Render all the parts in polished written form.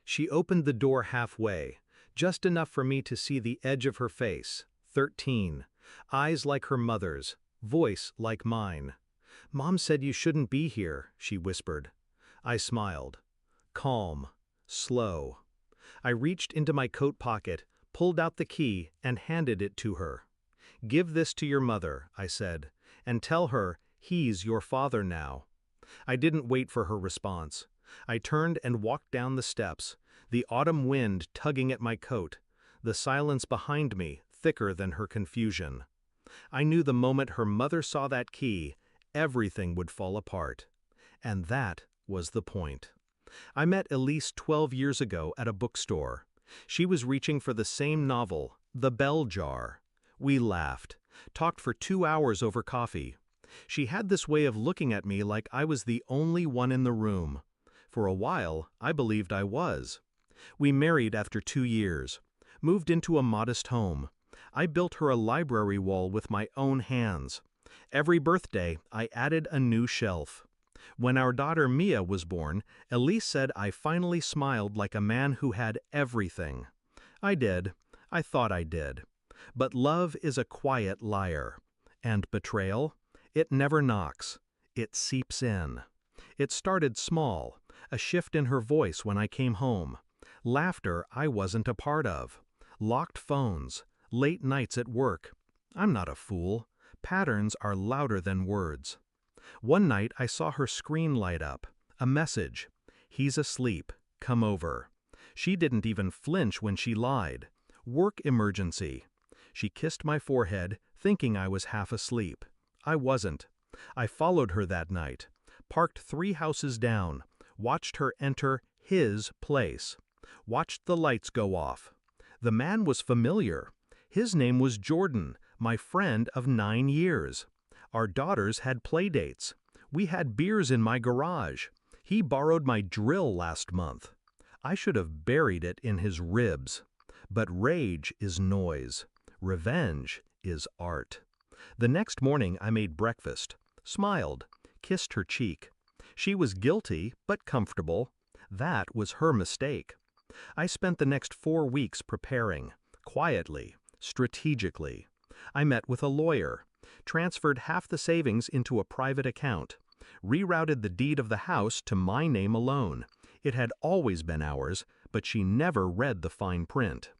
She opened the door halfway, just enough for me to see the edge of her face. 13. Eyes like her mother's, voice like mine. "Mom said you shouldn't be here," she whispered. I smiled. Calm. Slow. I reached into my coat pocket, pulled out the key, and handed it to her. "Give this to your mother," I said, "and tell her he's your father now." I didn't wait for her response. I turned and walked down the steps, the autumn wind tugging at my coat, the silence behind me thicker than her confusion. I knew the moment her mother saw that key, everything would fall apart. And that was the point. I met Elise 12 years ago at a bookstore. She was reaching for the same novel, The Bell Jar. We laughed, talked for 2 hours over coffee. She had this way of looking at me like I was the only one in the room. For a while, I believed I was. We married after 2 years, moved into a modest home. I built her a library wall with my own hands. Every birthday, I added a new shelf. When our daughter Mia was born, Elise said I finally smiled like a man who had everything. I did. I thought I did. But love is a quiet liar. And betrayal? It never knocks. It seeps in. It started small, a shift in her voice when I came home. Laughter I wasn't a part of. Locked phones. Late nights at work. I'm not a fool. Patterns are louder than words. One night I saw her screen light up. A message. "He's asleep. Come over." She didn't even flinch when she lied. "Work emergency." She kissed my forehead, thinking I was half asleep. I wasn't. I followed her that night. Parked 3 houses down. Watched her enter his place. Watched the lights go off. The man was familiar. His name was Jordan, my friend of 9 years. Our daughters had playdates. We had beers in my garage. He borrowed my drill last month. I should have buried it in his ribs. But rage is noise. Revenge is art. The next morning I made breakfast, smiled, kissed her cheek. She was guilty, but comfortable. That was her mistake. I spent the next 4 weeks preparing, quietly, strategically. I met with a lawyer, transferred half the savings into a private account, rerouted the deed of the house to my name alone. It had always been ours, but she never read the fine print.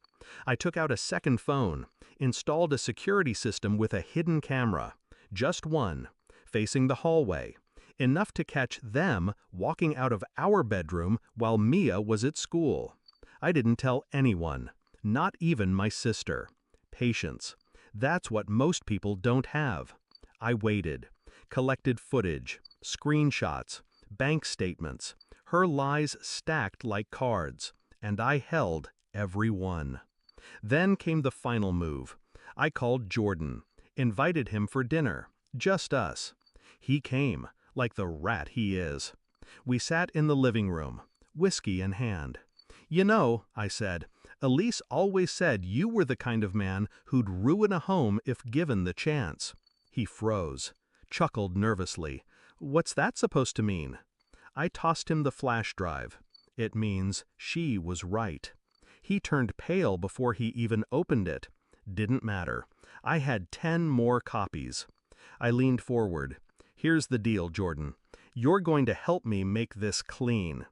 I took out a second phone, installed a security system with a hidden camera, just one, facing the hallway, enough to catch them walking out of our bedroom while Mia was at school. I didn't tell anyone, not even my sister. Patience. That's what most people don't have. I waited, collected footage, screenshots, bank statements, her lies stacked like cards, and I held every one. Then came the final move. I called Jordan, invited him for dinner, just us. He came, like the rat he is. We sat in the living room, whiskey in hand. "You know," I said, "Elise always said you were the kind of man who'd ruin a home if given the chance." He froze, chuckled nervously. "What's that supposed to mean?" I tossed him the flash drive. "It means she was right." He turned pale before he even opened it. Didn't matter. I had 10 more copies. I leaned forward. "Here's the deal, Jordan. You're going to help me make this clean.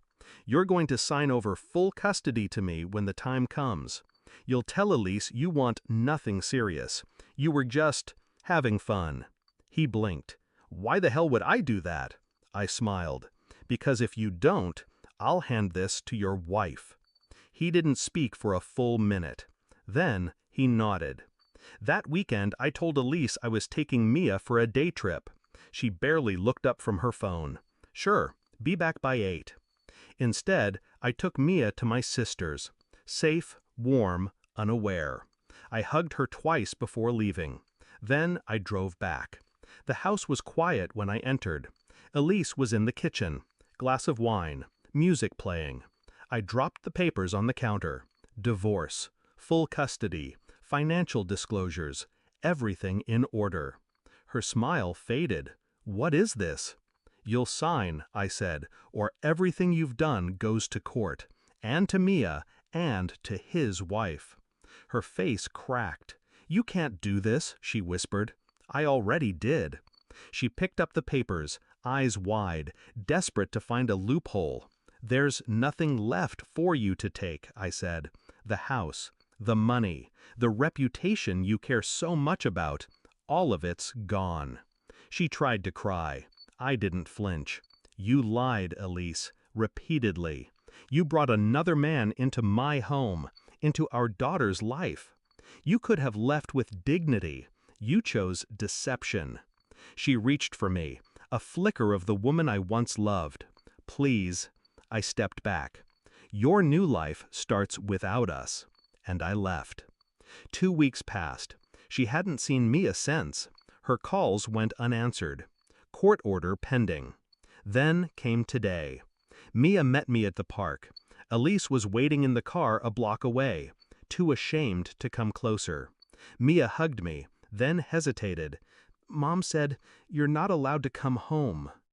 You're going to sign over full custody to me when the time comes. You'll tell Elise you want nothing serious. You were just having fun." He blinked. "Why the hell would I do that?" I smiled. "Because if you don't, I'll hand this to your wife." He didn't speak for a full minute. Then he nodded. That weekend I told Elise I was taking Mia for a day trip. She barely looked up from her phone. "Sure, be back by 8. Instead, I took Mia to my sister's. Safe, warm, unaware. I hugged her twice before leaving. Then I drove back. The house was quiet when I entered. Elise was in the kitchen. Glass of wine. Music playing. I dropped the papers on the counter. Divorce. Full custody. Financial disclosures. Everything in order. Her smile faded. "What is this?" "You'll sign," I said, "or everything you've done goes to court. and to Mia, and to his wife. Her face cracked. "You can't do this," she whispered. "I already did." She picked up the papers, eyes wide, desperate to find a loophole. "There's nothing left for you to take," I said. "The house, the money, the reputation you care so much about, all of it's gone." She tried to cry. I didn't flinch. "You lied, Elise, repeatedly. You brought another man into my home, into our daughter's life. You could have left with dignity. You chose deception." She reached for me, a flicker of the woman I once loved. "Please." I stepped back. "Your new life starts without us." And I left. 2 weeks passed. She hadn't seen Mia since. Her calls went unanswered. Court order pending. Then came today. Mia met me at the park. Elise was waiting in the car a block away, too ashamed to come closer. Mia hugged me, then hesitated. "Mom said, you're not allowed to come home."